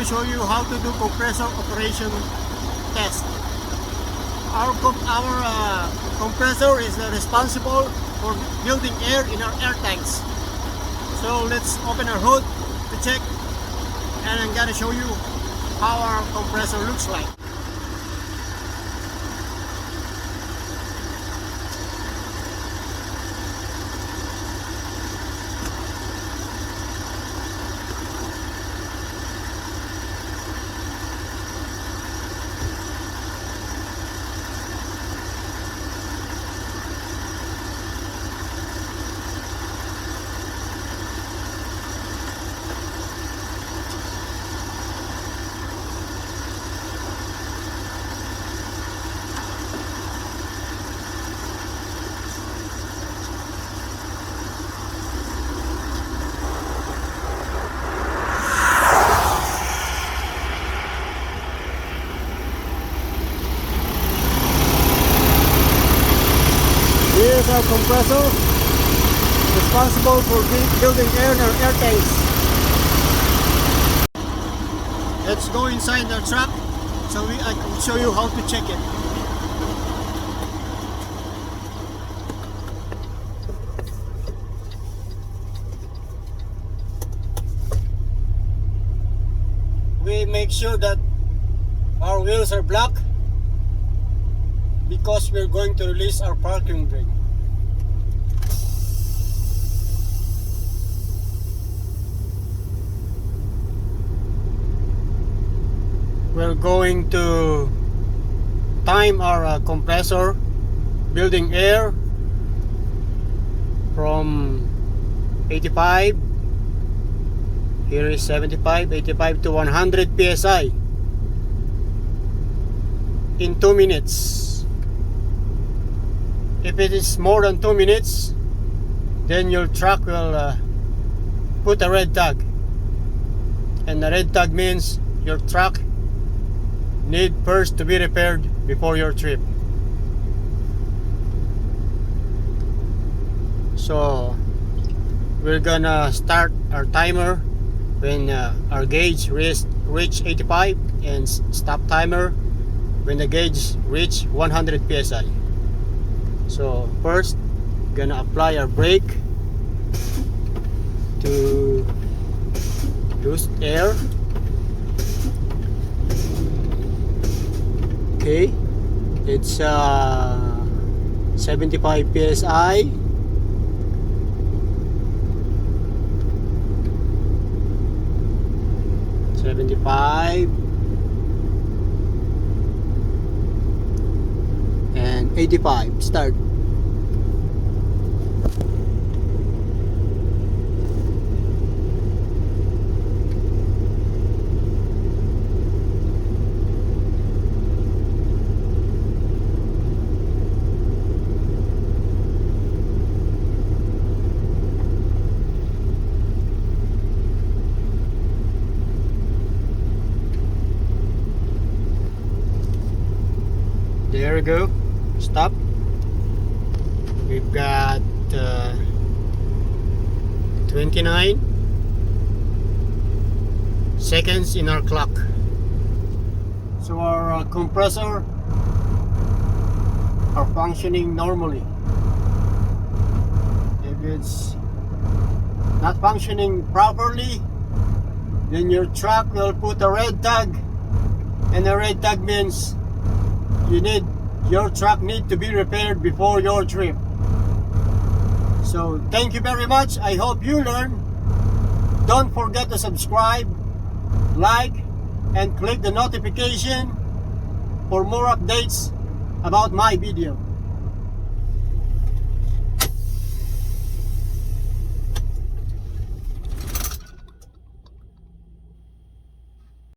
show you how to do compressor operation test. Our compressor is responsible for building air in our air tanks. So let's open our hood to check, and I'm gonna show you how our compressor looks like. Here's our compressor, responsible for building air in our air tanks. Let's go inside the truck so I can show you how to check it. We make sure that our wheels are black because we're going to release our parking brake. We're going to time our compressor building air from 85, here is 75, 85 to 100 psi in 2 minutes. If it is more than 2 minutes, then your truck will put a red tag, and the red tag means your truck need first to be repaired before your trip. So we're gonna start our timer when our gauge reach 85, and stop timer when the gauge reach 100 psi. So first, gonna apply our brake to lose air. Okay, it's 75 psi. And 85. Start. There we go. Stop. We've got 29 seconds in our clock. So our compressor are functioning normally. If it's not functioning properly, then your truck will put a red tag, and the red tag means your truck need to be repaired before your trip. So thank you very much. I hope you learn. Don't forget to subscribe, like, and click the notification for more updates about my video.